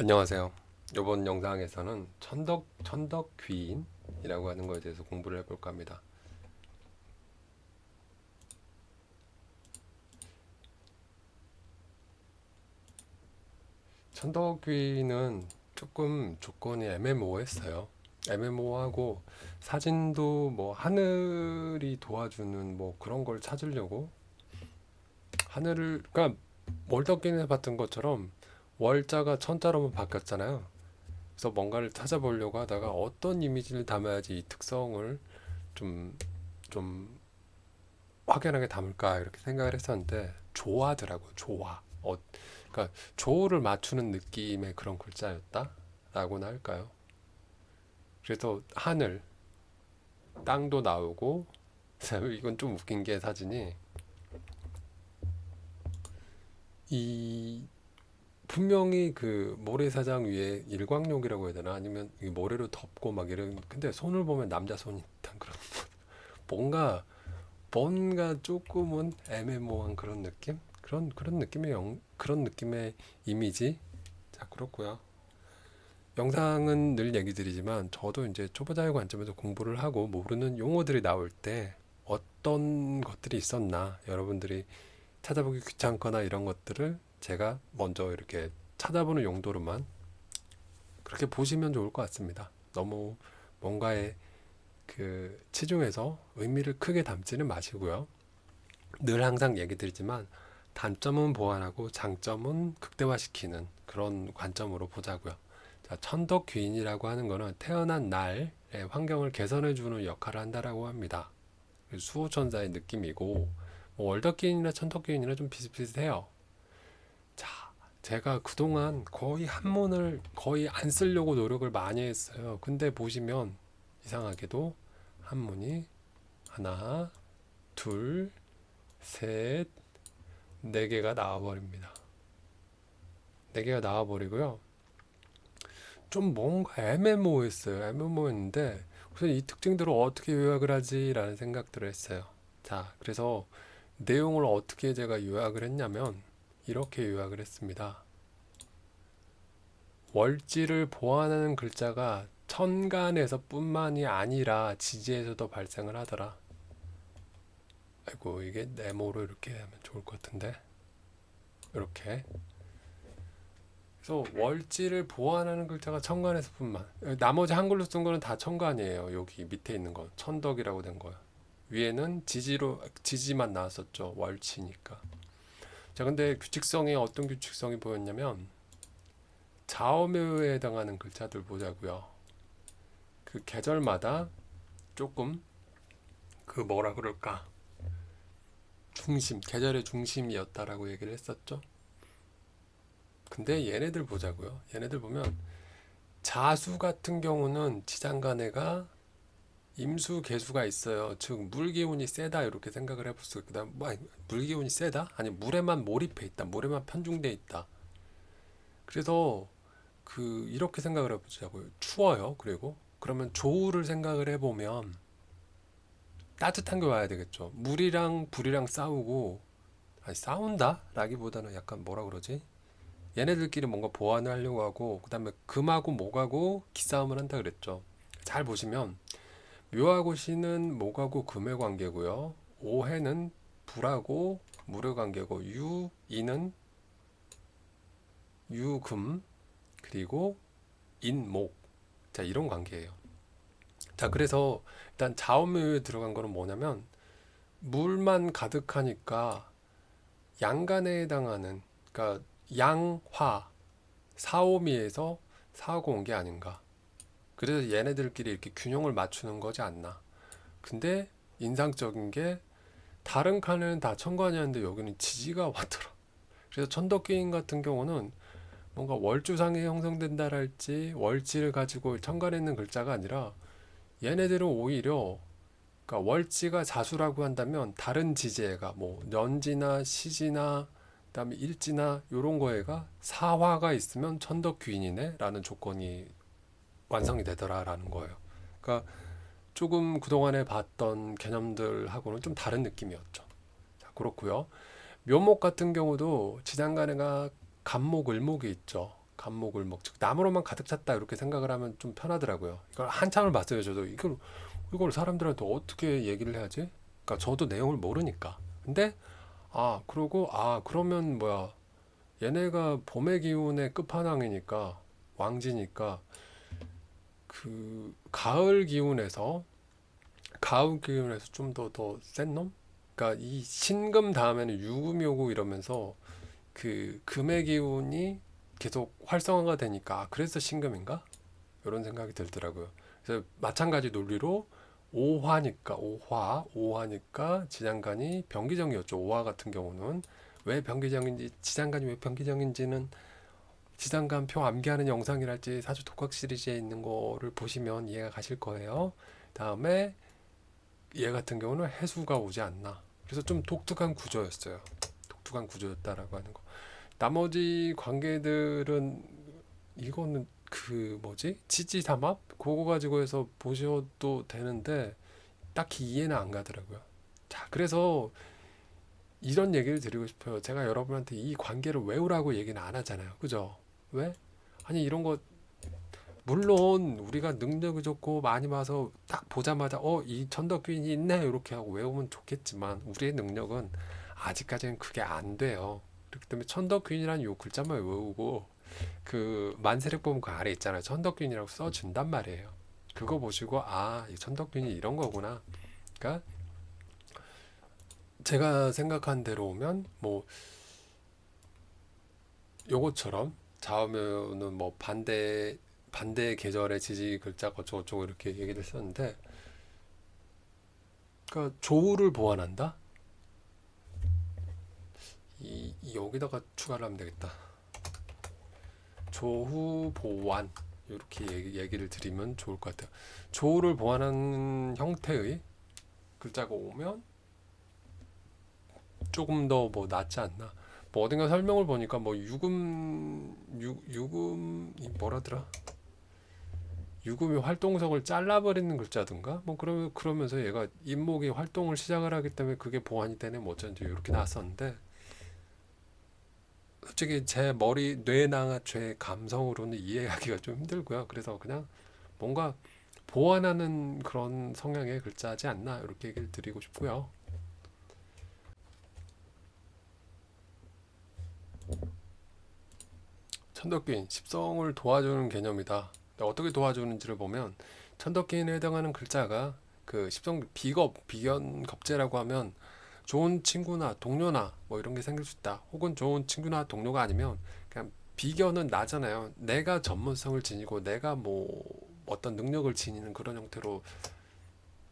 안녕하세요. 이번 영상에서는 천덕귀인이라고 하는 것에 대해서 공부를 해볼까 합니다. 천덕귀인은 조금 조건이 애매모호했어요. 애매모호하고 사진도 뭐 하늘이 도와주는 뭐 그런 걸 찾으려고 하늘을 그러니까 월덕귀인에 봤던 것처럼 월자가 천자로만 바뀌었잖아요. 그래서 뭔가를 찾아보려고 하다가 어떤 이미지를 담아야지 이 특성을 좀 좀 확연하게 담을까 이렇게 생각을 했었는데 조화더라고 조화. 그러니까 조를 맞추는 느낌의 그런 글자였다라고나 할까요? 그래서 하늘, 땅도 나오고 이건 좀 웃긴 게 사진이 이 분명히 그 모래사장 위에 일광욕이라고 해야 되나 아니면 이 모래로 덮고 막 이런 근데 손을 보면 남자 손이 딱 그런 뭔가 조금은 애매모호한 그런 느낌? 그런 느낌의 이미지. 자, 그렇고요. 영상은 늘 얘기 드리지만 저도 이제 초보자의 관점에서 공부를 하고 모르는 용어들이 나올 때 어떤 것들이 있었나 여러분들이 찾아보기 귀찮거나 이런 것들을 제가 먼저 이렇게 찾아보는 용도로만 그렇게 보시면 좋을 것 같습니다. 너무 뭔가에 그 치중해서 의미를 크게 담지는 마시고요. 늘 항상 얘기 드리지만 단점은 보완하고 장점은 극대화시키는 그런 관점으로 보자고요. 자, 천덕귀인이라고 하는 거는 태어난 날의 환경을 개선해주는 역할을 한다라고 합니다. 수호천사의 느낌이고 뭐 월덕귀인이나 천덕귀인이나 좀 비슷비슷해요. 자, 제가 그동안 거의 한문을 거의 안 쓰려고 노력을 많이 했어요. 근데 보시면 이상하게도 한문이 하나, 둘, 셋, 네 개가 나와버립니다. 네 개가 나와버리고요. 좀 뭔가 애매모호했어요. 애매모호했는데 우선 이 특징들을 어떻게 요약을 하지라는 생각들을 했어요. 자, 그래서 내용을 어떻게 제가 요약을 했냐면 이렇게 요약을 했습니다. 월지를 보완하는 글자가 천간에서 뿐만이 아니라 지지에서도 발생을 하더라. 아이고, 이게 네모로 이렇게 하면 좋을 것 같은데. 이렇게. 그래서 월지를 보완하는 글자가 천간에서뿐만. 나머지 한글로 쓴 거는 다 천간이에요. 여기 밑에 있는 건 천덕이라고 된 거예요. 위에는 지지만 나왔었죠. 월치니까. 자, 근데 규칙성이 어떤 규칙성이 보였냐면 자어묘에 해당하는 글자들 보자고요. 그 계절마다 조금 그 뭐라 그럴까 계절의 중심이었다라고 얘기를 했었죠. 근데 얘네들 보자고요. 얘네들 보면 자수 같은 경우는 지장간에가 임수 개수가 있어요. 즉 물 기운이 세다 이렇게 생각을 해볼 수 있다. 물 기운이 세다? 아니 물에만 몰입해 있다. 물에만 편중돼 있다. 그래서 그 이렇게 생각을 해보자고요. 추워요. 그리고 그러면 조우를 생각을 해보면 따뜻한 게 와야 되겠죠. 물이랑 불이랑 싸우고 아니 싸운다라기보다는 약간 뭐라 그러지? 얘네들끼리 뭔가 보완을 하려고 하고 그다음에 금하고 목하고 기싸움을 한다 그랬죠. 잘 보시면 묘하고 신은 목하고 금의 관계고요. 오해는 불하고 물의 관계고 유인은 유금 그리고 인목 자 이런 관계예요. 자 그래서 일단 자음묘에 들어간 거는 뭐냐면 물만 가득하니까 양간에 해당하는 그러니까 양화 사오미에서 사오고 온 게 아닌가. 그래서 얘네들끼리 이렇게 균형을 맞추는 거지 않나. 근데 인상적인 게 다른 칸에는 다 천간이었는데 여기는 지지가 왔더라. 그래서 천덕기인 같은 경우는 뭔가 월주상에 형성된다랄지 월지를 가지고 천간에 있는 글자가 아니라 얘네들은 오히려 그러니까 월지가 자수라고 한다면 다른 지지애가 뭐 년지나 시지나 그다음에 일지나 요런 거에가 사화가 있으면 천덕귀인이네라는 조건이 완성이 되더라라는 거예요. 그러니까 조금 그동안에 봤던 개념들하고는 좀 다른 느낌이었죠. 자, 그렇고요. 묘목 같은 경우도 지장간에가 간목, 을목이 있죠. 감목을 즉 나무로만 가득 찼다 이렇게 생각을 하면 좀 편하더라고요. 이걸 한참을 봤어요. 저도 이걸 사람들한테 어떻게 얘기를 해야지? 그러니까 저도 내용을 모르니까. 근데 그러고 그러면 뭐야? 얘네가 봄의 기운의 끝판왕이니까 왕지니까 가을 기운에서 좀 더 센 놈? 그러니까 이 신금 다음에는 유금이 오고 이러면서 그 금의 기운이 계속 활성화가 되니까 그래서 신금인가? 이런 생각이 들더라고요. 그래서 마찬가지 논리로 오화니까 지장간이 병기정이었죠. 오화 같은 경우는 왜 병기정인지 지장간이 왜 병기정인지는 지장간표 암기하는 영상이랄지 사주 독학 시리즈에 있는 거를 보시면 이해가 가실 거예요. 다음에 얘 같은 경우는 해수가 오지 않나. 그래서 좀 독특한 구조였어요. 독특한 구조였다라고 하는 거. 나머지 관계들은 이거는 그 뭐지? 지지삼합? 그거 가지고 해서 보셔도 되는데 딱히 이해는 안 가더라고요. 자, 그래서 이런 얘기를 드리고 싶어요. 제가 여러분한테 이 관계를 외우라고 얘기는 안 하잖아요. 그죠? 왜? 아니 이런 거 물론 우리가 능력이 좋고 많이 봐서 딱 보자마자 이 천덕균이 있네 이렇게 하고 외우면 좋겠지만 우리의 능력은 아직까지는 그게 안 돼요. 그렇기 때문에 천덕균이라는 요 글자만 외우고 그 만세력 보면 그 아래 있잖아요. 천덕균이라고 써준단 말이에요. 그거 보시고 이 천덕균이 이런 거구나. 그러니까 제가 생각한 대로 오면 뭐 요것처럼 좌우면은 뭐 반대 계절의 지지 글자 어쩌고저쩌고 이렇게 얘기를 썼는데 그러니까 조우를 보완한다. 여기다가 추가를 하면 되겠다. 조후 보완 이렇게 얘기를 드리면 좋을 것 같아요. 조우를 보완하는 형태의 글자가 오면 조금 더 뭐 낫지 않나. 뭐 어딘가 설명을 보니까 뭐 유금이 뭐라더라? 유금이 활동성을 잘라버리는 글자든가 뭐 그러면서 얘가 인목이 활동을 시작을 하기 때문에 그게 보완이 되네 뭐 어쩐지 이렇게 나왔었는데 솔직히 제 뇌나 제 감성으로는 이해하기가 좀 힘들고요. 그래서 그냥 뭔가 보완하는 그런 성향의 글자지 않나 이렇게 얘기를 드리고 싶고요. 천덕기인 십성을 도와주는 개념이다. 어떻게 도와주는지를 보면 천덕기인에 해당하는 글자가 그 십성 비견 겁재라고 하면 좋은 친구나 동료나 뭐 이런 게 생길 수 있다. 혹은 좋은 친구나 동료가 아니면 그냥 비견은 나잖아요. 내가 전문성을 지니고 내가 뭐 어떤 능력을 지니는 그런 형태로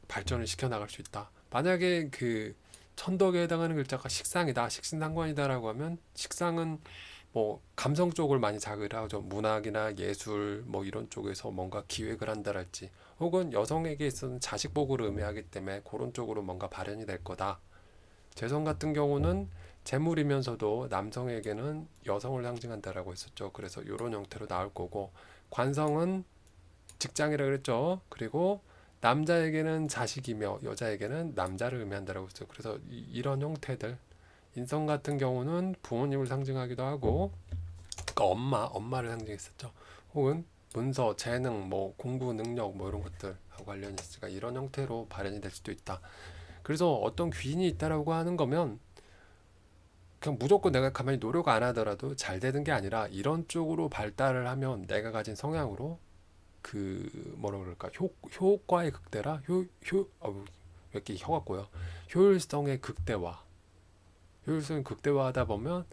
발전을 시켜 나갈 수 있다. 만약에 그 천덕에 해당하는 글자가 식상이다, 식신상관이다라고 하면 식상은 뭐 감성 쪽을 많이 자극을 하죠. 문학이나 예술 뭐 이런 쪽에서 뭔가 기획을 한다랄지 혹은 여성에게 있어서는 자식 복을 의미하기 때문에 그런 쪽으로 뭔가 발현이 될 거다. 재성 같은 경우는 재물이면서도 남성에게는 여성을 상징한다라고 했었죠. 그래서 이런 형태로 나올 거고 관성은 직장이라 그랬죠. 그리고 남자에게는 자식이며 여자에게는 남자를 의미한다라고 했죠. 그래서 이런 형태들 인성 같은 경우는 부모님을 상징하기도 하고 그러니까 엄마를 상징했었죠. 혹은 문서, 재능, 뭐 공부 능력 뭐 이런 것들하고 관련이 있으니까 이런 형태로 발현이 될 수도 있다. 그래서 어떤 귀인이 있다라고 하는 거면 그냥 무조건 내가 가만히 노력 안 하더라도 잘 되는 게 아니라 이런 쪽으로 발달을 하면 내가 가진 성향으로 그 뭐라 그럴까 효과의 극대라 왜 이렇게 혀가 꼬여 효율성의 극대화 효율성이 극대화하다 보면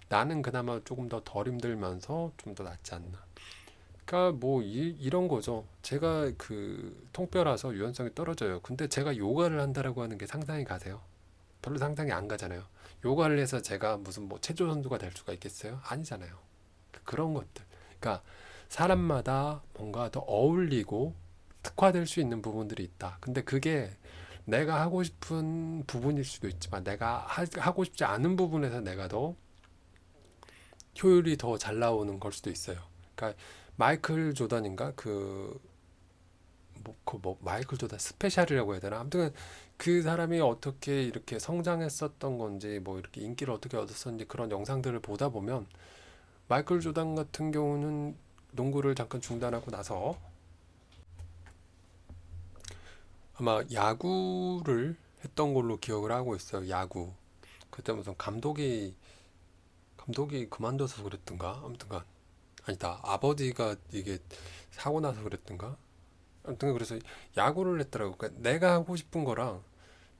나는 그나마 조금 더 덜 힘들면서 좀 더 낫지 않나. 그러니까 뭐 이런 거죠. 제가 그 통뼈라서 유연성이 떨어져요. 근데 제가 요가를 한다라고 하는 게 상상이 가세요? 별로 상상이 안 가잖아요. 요가를 해서 제가 무슨 뭐 체조 선수가 될 수가 있겠어요? 아니잖아요. 그런 것들. 그러니까 사람마다 뭔가 더 어울리고 특화될 수 있는 부분들이 있다. 근데 그게 내가 하고 싶은 부분일 수도 있지만 내가 하고 싶지 않은 부분에서 내가 더 효율이 더 잘 나오는 걸 수도 있어요. 그러니까 마이클 조던인가 마이클 조던 스페셜이라고 해야 되나? 아무튼 그 사람이 어떻게 이렇게 성장했었던 건지 뭐 이렇게 인기를 어떻게 얻었었는지 그런 영상들을 보다 보면 마이클 조단 같은 경우는 농구를 잠깐 중단하고 나서 아마 야구를 했던 걸로 기억을 하고 있어요. 야구. 그때 무슨 감독이 그만둬서 그랬던가? 아무튼간 아니다. 아버지가 이게 사고 나서 그랬던가? 아무튼 그래서 야구를 했더라고. 그러니까 내가 하고 싶은 거랑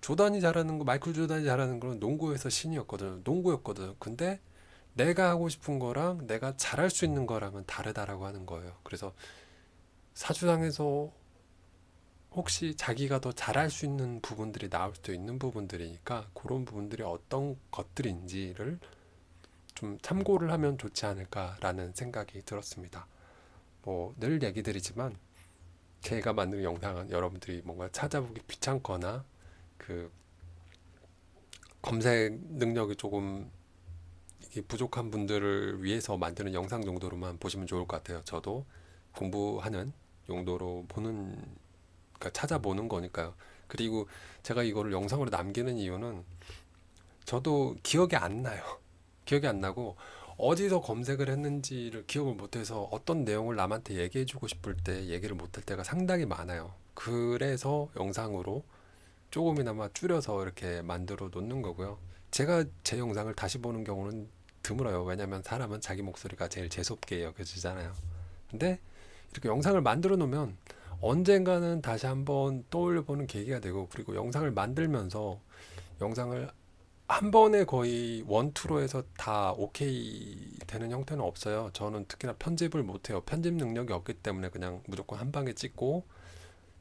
조단이 잘하는 거, 마이클 조단이 잘하는 거는 농구에서 신이었거든. 농구였거든. 근데 내가 하고 싶은 거랑 내가 잘할 수 있는 거랑은 다르다라고 하는 거예요. 그래서 사주상에서 혹시 자기가 더 잘할 수 있는 부분들이 나올 수도 있는 부분들이니까 그런 부분들이 어떤 것들인지를 좀 참고를 하면 좋지 않을까라는 생각이 들었습니다. 뭐 늘 얘기 드리지만 제가 만든 영상은 여러분들이 뭔가 찾아보기 귀찮거나 그 검색 능력이 조금 이게 부족한 분들을 위해서 만드는 영상 정도로만 보시면 좋을 것 같아요. 저도 공부하는 용도로 보는, 그러니까 찾아보는 거니까요. 그리고 제가 이거를 영상으로 남기는 이유는 저도 기억이 안 나요. 기억이 안 나고 어디서 검색을 했는지를 기억을 못해서 어떤 내용을 남한테 얘기해주고 싶을 때 얘기를 못할 때가 상당히 많아요. 그래서 영상으로 조금이나마 줄여서 이렇게 만들어 놓는 거고요. 제가 제 영상을 다시 보는 경우는 드물어요. 왜냐면 사람은 자기 목소리가 제일 재수없게 여겨지잖아요. 근데 이렇게 영상을 만들어 놓으면 언젠가는 다시 한번 떠올려 보는 계기가 되고, 그리고 영상을 만들면서 영상을 한 번에 거의 원투로 해서 다 오케이 되는 형태는 없어요. 저는 특히나 편집을 못해요. 편집 능력이 없기 때문에 그냥 무조건 한 방에 찍고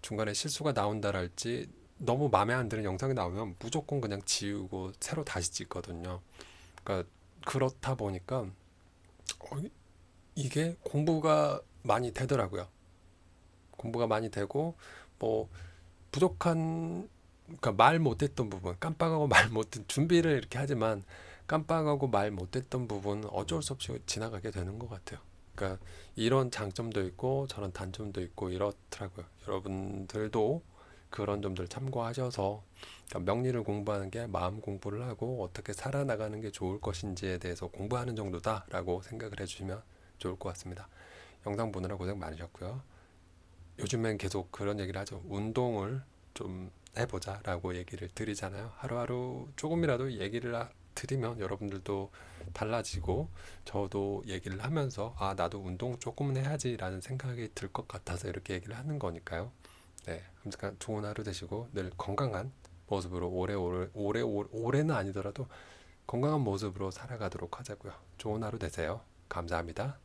중간에 실수가 나온다랄지 너무 마음에 안 드는 영상이 나오면 무조건 그냥 지우고 새로 다시 찍거든요. 그러니까 그렇다 보니까 이게 공부가 많이 되더라고요. 공부가 많이 되고 뭐 부족한, 그러니까 말 못했던 부분, 깜빡하고 말 못했 준비를 이렇게 하지만 깜빡하고 말 못했던 부분 어쩔 수 없이 지나가게 되는 것 같아요. 그러니까 이런 장점도 있고 저런 단점도 있고 이렇더라고요. 여러분들도 그런 점들 참고하셔서, 그러니까 명리를 공부하는 게 마음 공부를 하고 어떻게 살아나가는 게 좋을 것인지에 대해서 공부하는 정도다라고 생각을 해주시면 좋을 것 같습니다. 영상 보느라 고생 많으셨고요. 요즘엔 계속 그런 얘기를 하죠. 운동을 좀 해보자라고 얘기를 드리잖아요. 하루하루 조금이라도 드리면 여러분들도 달라지고 저도 얘기를 하면서 아 나도 운동 조금은 해야지라는 생각이 들 것 같아서 이렇게 얘기를 하는 거니까요. 네, 아무튼 좋은 하루 되시고 늘 건강한 모습으로 오래는 아니더라도 건강한 모습으로 살아가도록 하자고요. 좋은 하루 되세요. 감사합니다.